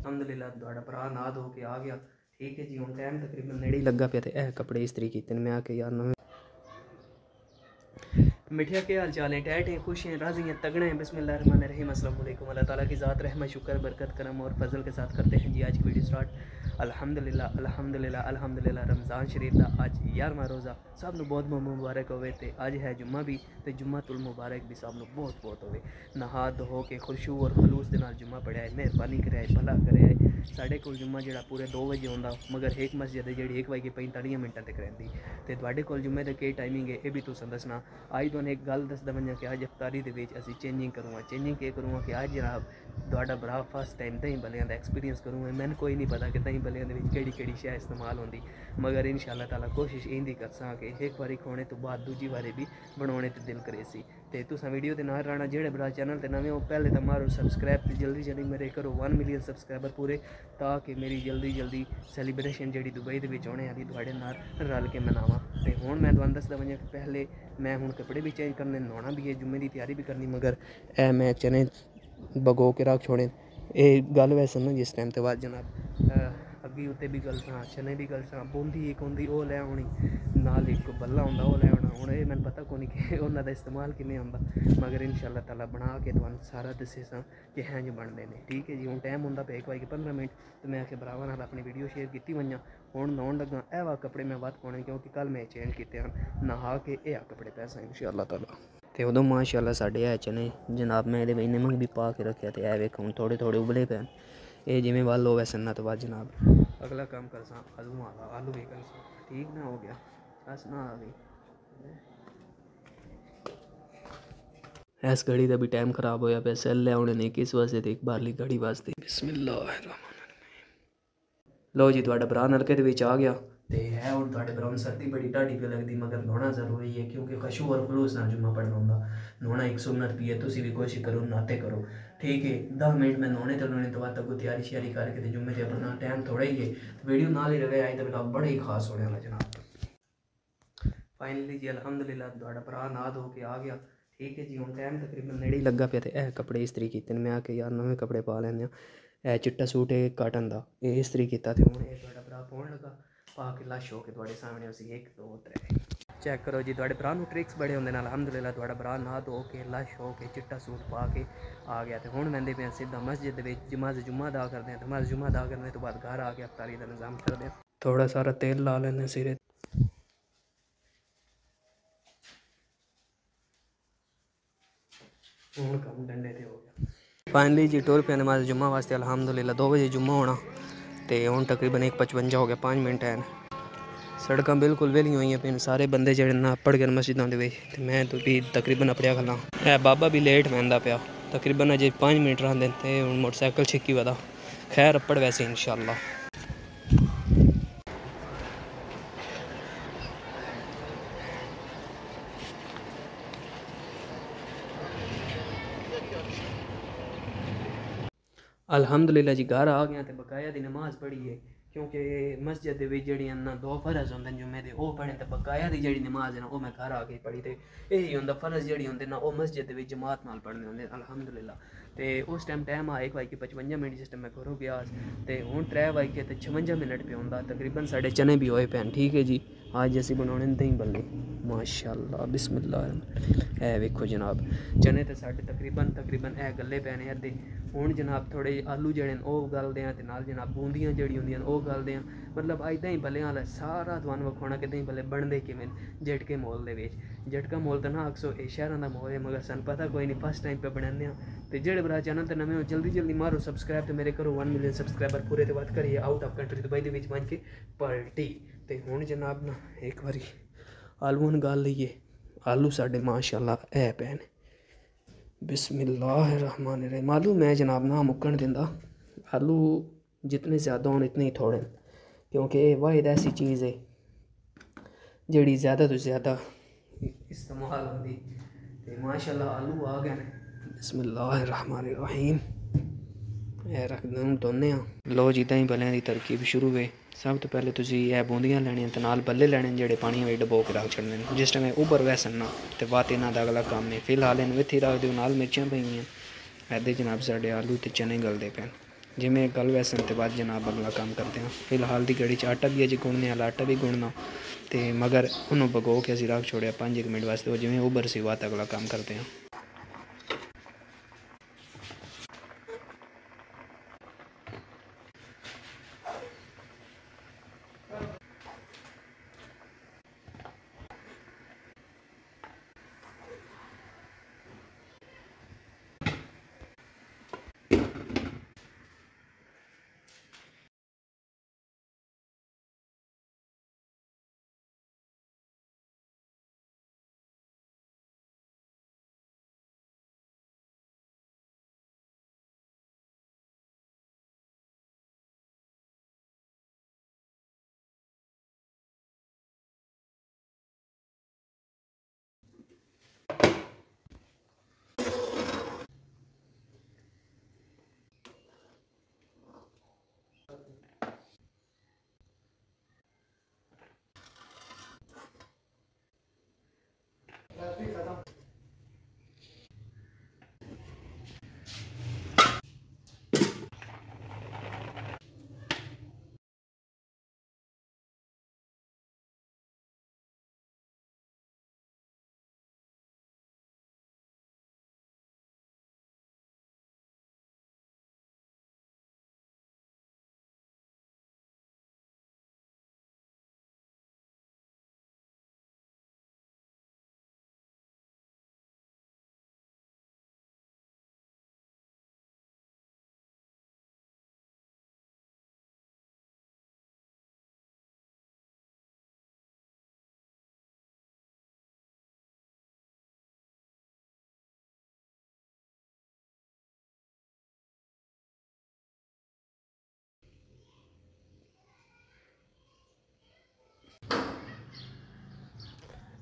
अलहमदुलिल्लाह तुहाड़ा भरा ना धो के आ गया। ठीक है जी, हुण टाइम तकरीबन नेड़े ही लगा पिया ते कपड़े इस्त्री कीते मैं आके यार नवें मिठिया के हाल चाल हैं, टैट हैं, खुश हैं, राजी हैं, तगड़े हैं। बिस्मिल्लाहिर्रहमानिर्रहीम, अस्सलाम वालेकुम। अल्लाह ताला की ज़ात रहमत शुक्र बरकत करम और फजल के साथ करते हैं जी आज की वीडियो स्टार्ट। अल्हम्दुलिल्लाह अल्हम्दुलिल्लाह अल्हम्दुलिल्लाह। रमज़ान शरीफ का आज 11वां रोज़ा सब नूं बहुत मुबारक होवे ते अज है जुम्मा भी ते जुम्मतुल मुबारक भी सब नूं बहुत बहुत होवे। नहा धो के खुशू और खलूस दे नाल जुम्मा पढ़िया है, मेहरबानी करे भला करे। साढ़े कोल जुम्मा जिहड़ा पूरे 2 बजे होंदा, मगर एक मस्जिद है जिहड़ी 1:45 तक रहिंदी ते तुहाडे कोल जुम्मे दी केह् टाइमिंग है ये भी तुसें दसना। अज तुहानूं एक गल दसदा वञां कि अज इफ्तारी दे विच असीं चेंजिंग करूँगा। चेंजिंग केह् करूँगा कि अज जनाब तुहाडा भरा फर्स्ट टाइम दही भल्लियां दा एक्सपीरियंस करूँगा। मैनूं कोई नहीं पता कि दही भल्लियां दे विच केह्ड़ी शै इस्तेमाल होंदी, मगर इंशाअल्लाह ताला कोशिश इंदी करसां कि एक बारी खाने तो बाद दूजी बारी भी बनाने ते दिल करेसी। ते तुसां वीडियो दे नाल रहना, जेहड़े भरा चैनल ते नवें हो पहले तो मारो सब्सक्राइब ते जल्दी जल्दी मेरे करो 1 मिलियन सब्सक्राइबर पूरे, ताकि मेरी जल्दी जल्दी सैलीब्रेशन जेहड़ी दुबई दे विच होने आह्ली तुहाडे नाल रल के मनावां। ते हुण मैं तुहानूं दसदा वञां कि पहले मैं हुण कपड़े भी चेंज करने, नहाना भी है, जुम्मे दी तैयारी भी करनी, मगर मैं चने भगो के रख छोड़े। ये गल वैसे ना जिस टाइम तो बाद जनाब अग्गी उत्ते भी गलसां, चने भी गलसां, बूंदी एक होंदी ओह् लै औनी, नाल एक बल्ला होंदा ओह् लै औना। हुण एह् मैनूं पता कोई नहीं कि उन्हां दा इस्तेमाल किवें होंदा, मगर इंशाअल्लाह ताला बना के तुहानूं सारा दस्सेसां कि इंज बनदे ने। ठीक है जी, हुण टाइम होंदा पिया 1:15 ते मैं आखेआ भरावां नाल अपनी वीडियो शेयर कीती वञां। हुण नहाउण लग्गां, वा कपड़े मैं वध पाने क्योंकि कल मैं चेंज कीते हन। नहा के कपड़े पैसा इंशाअल्लाह ताला ते उदों माशाअल्लाह साढ़े चने जनाब मैं इहदे नमक भी पा के रखेआ ते वेख हुण थोड़े थोड़े उबले पे ये जिमें वाल होवे सन्ना तो बाद जनाब अगला काम करसां आलू वाला, आलू भी करसां। ठीक ना हो गया बस ना आ गई। इस घड़ी का भी टाइम खराब होया पे सेल ले आने नहीं किस वास्ते तो एक बारली घड़ी वास्ते। बिस्मिल्लाहिर्रहमानिर्रहीम। लो जी तुहाडा भरा नलके दे विच आ गया ते है हुण तुहाडे भरा नूं सर्दी बड़ी ढाडी पे लगदी, मगर नहाना जरूरी है क्योंकि खुशू और खलूस नाल जुम्मा पढ़ना होंदा। नहाना एक सुन्नत भी है, तुसीं भी कोशिश करो नहाते करो। ठीक है 10 मिनट में नहाने तो बाद तक तैयारी श्यारी करके ते जुम्मे ते अपना टाइम थोड़ा ही है, वीडियो नाल ही रहे अज तक बड़े ही खास होने वाला जनाब। फाइनली जी अल्हम्दुलिल्लाह तुहाडा भरा नहा धो के आ गया। ठीक है जी, हुण टाइम तकरीबन नेड़े ही लगा पिया ते कपड़े इस्त्री कीते मैं आके यार नवें कपड़े पा लैने। चिट्टा सूट है काटन का, ये इस्त्री किया तो हूँ ये भरा पाउन लगा पा के लश हो के थोड़े सामने उसी 1 2 3 चेक करो जी। थोड़े भरा ट्रिक्स बड़े होंगे अलहमदुलिल्लाह। थोड़ा भरा नहा धो के लश हो के चिट्टा सूट पा के आ गया तो हूँ वहदे पे सीधा मस्जिद जुम्मा अदा करते हैं। तो जुम्मा अदा करने तो बाद घर आ के अफ्तारी का निज़ाम करते हैं। थोड़ा सारा तेल ला लेने सिरे। हूँ कम डंडे ते हो गया। फाइनली जी टुर पे नमाज जुम्मा वास्ते अल्हम्दुलिल्लाह 2 बजे जुम्मा होना तो हूँ तकरीबन 1:55 हो गया, 5 मिनट हैं। सड़क बिल्कुल वेलियां हुई पे, सारे बंदे जड़े ना पढ़ गए मस्जिदों के मैं तो भी तकरीबन अपड़िया खला है। बाबा भी लेट बहता पाया, तकरीबन अजे 5 मिनट रहा तो हूँ मोटरसाइकिल छिक्की वदा खैर अप्पड़ वैसे इंशाअल्लाह। अल्हम्दुलिल्लाह जी घर आ गया तो बकाया दी नमाज़ पढ़ी है क्योंकि मस्जिद के जड़ियाँ ना 2 फर्ज होंगे जुम्मे के वो पढ़े तो बकाया की जी नमाज है ना वो मैं घर आके पढ़ी। तो यही होंगे फर्ज जी होंगे ना वो मस्जिद के जमात नाल पढ़ने होंगे अल्हम्दुलिल्लाह। तो उस टाइम आ 1:55 जिस टाइम मैं घरों गया तो हूँ 3:56 पे होंगे तकरीबन साढ़े चने भी होए पैन। ठीक है जी, अज असी बनाने दही भल्ले माशाअल्लाह बिस्मिल्लाह। है वेखो जनाब चने तो साढ़े तकरीबन गले पैने अद्धे। हूँ जनाब थोड़े आलू जड़े वो गलदे हैं तो नाल जनाब बूंदियाँ जड़ी होंदियां वो गलदे हैं। मतलब अज दही भल्ले वाला सारा तुहानूं विखाना कि दही भल्ले बनते किवें झटके मोल दे विच। झटका मोल तो ना अक्सो ये शहरों का मोल है, मगर सन पता कोई नहीं फर्स्ट टाइम पे बनाने। तो जेड़े भरा चैनल तो नवे हो जल्दी जल्दी मारो सब्सक्राइब तो मेरे करो 1 मिलियन सब्सक्राइबर पूरे तो बात करिए आउट ऑफ कंट्री दुबई के विच बन के पलटी। तो हूँ जनाब ना एक बारी आलूआं दी गल लईए, आलू साढ़े माशाअल्लाह है पैन। बिस्मिल्लाहिर्रहमानिर्रहीम। आलू मैं जनाब ना मुक्कन दिंदा, आलू जितने ज़्यादा होन इतने ही थोड़े, क्योंकि वाहिद ऐसी चीज़ है जड़ी ज़्यादा तो ज़्यादा इस्तेमाल होंदी। तो माशाअल्लाह आलू आ गए। बिस्मिल्लाहिर्रहमानिर्रहीम। ਇਹ ਰੱਖਦੇ ਹੁਣ ਧੋਨੇ ਆ। ਲੋ ਜੀ ਦਹੀਂ ਭੱਲਿਆਂ ਦੀ ਤਰਕੀਬ ਸ਼ੁਰੂ ਵੇ। ਸਭ ਤੋਂ ਪਹਿਲੇ ਤੁਸੀਂ ਇਹ ਬੂੰਦੀਆਂ ਲੈਣੀਆਂ ਤੇ ਨਾਲ ਬੱਲੇ ਲੈਣੇ ਜਿਹੜੇ ਪਾਣੀ ਵਿੱਚ ਡਬੋ ਕੇ ਰੱਖ ਛੱਡਣੇ ਨੇ। ਜਿਸ ਟਾਈਮ ਉੱਭਰ ਵੈਸਣ ਨਾ ਤੇ ਬਾਅਦ ਇਹਨਾਂ ਦਾ ਅਗਲਾ ਕੰਮ ਹੈ। ਫਿਲਹਾਲ ਇਹਨੂੰ ਇੱਥੇ ਰੱਖ ਦਿਓ। ਨਾਲ ਮਿਰਚਾਂ ਪਈਆਂ ਇੱਦਾਂ ਜਨਾਬ ਸਾਡੇ ਆਲੂ ਤੇ ਚਨੇ ਗਲਦੇ ਪੈਣ। ਜਿਵੇਂ ਗਲ ਵੈਸਣ ਤੇ ਬਾਅਦ ਜਨਾਬ ਅਗਲਾ ਕੰਮ ਕਰਦੇ ਹਾਂ। ਫਿਲਹਾਲ ਦੀ ਘੜੀ 'ਚ ਆਟਾ ਵੀ ਅਜੇ ਗੁੰਨਣੇ ਵਾਲਾ ਆਟਾ ਵੀ ਗੁੰਨਣਾ ਤੇ ਮਗਰ ਉਹਨੂੰ ਭਗੋ ਕੇ ਅਸੀਂ ਰੱਖ ਛੋੜਿਆ 5 ਮਿੰਟ ਵਾਸਤੇ। ਉਹ ਜਿਵੇਂ ਉੱਭਰ ਸੀ ਬਾਅਦ ਅਗਲਾ ਕੰਮ ਕਰਦੇ ਹਾਂ।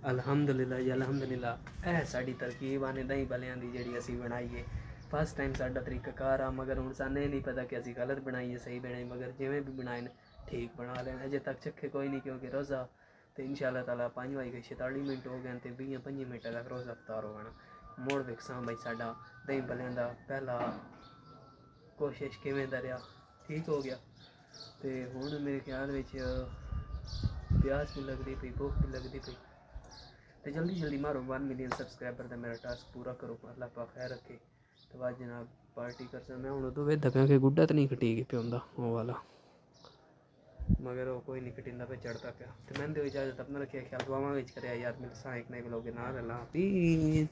ਅਲਹਮਦੁਲਿਲਾ ਜੀ ਅਲਹਮਦੁਲਿਲਾ। ਇਹ ਸਾਡੀ ਤਰਕੀਬ ਆਨੇ ਦਹੀਂ ਭੱਲਿਆਂ ਦੀ ਜਿਹੜੀ ਅਸੀਂ ਬਣਾਈਏ। ਫਸਟ ਟਾਈਮ ਸਾਡਾ ਤਰੀਕਾਕਾਰ ਆ ਮਗਰ ਹੁਣ ਸਾਨੂੰ ਨਹੀਂ ਪਤਾ ਕਿ ਅਸੀਂ ਗਲਤ ਬਣਾਈਏ ਸਹੀ ਬਣਾਈ। ਮਗਰ ਜਿਵੇਂ ਵੀ ਬਣਾਏ ठीक बना लेना। अजे तक चखे कोई नहीं क्योंकि रोज़ा तो इंशाअल्लाह ताला 5:46 हो गए तो 20-25 मिनट तक रोज़ा अफ्तार होना। मोड़ विकसा भाई साडा दही भल्लियां दा पहला कोशिश किवें दा रहा ठीक हो गया। तो हुण मेरे ख्याल में प्यास भी लगती पई भुख भी लगती पई तो जल्दी जल्दी मारो 1 मिलियन सबसक्राइबर का मेरा टास्क पूरा करो। अल्लाह पाक खैर रखे। तो बाद जनाब पार्टी कर सकते। मैं हूँ उदों वेदा क्योंकि गुड्डा तो नहीं कटी पिया होंदा वो वाला मगर वो कोई नहीं कटिंदा पे चढ़ता क्या। तो मैंने इजाज़त अपना रखिया ख्याल दुआवां विच करेआ यार। मिलसां एक नए ब्लॉग नाल। अल्लाह हाफिज़।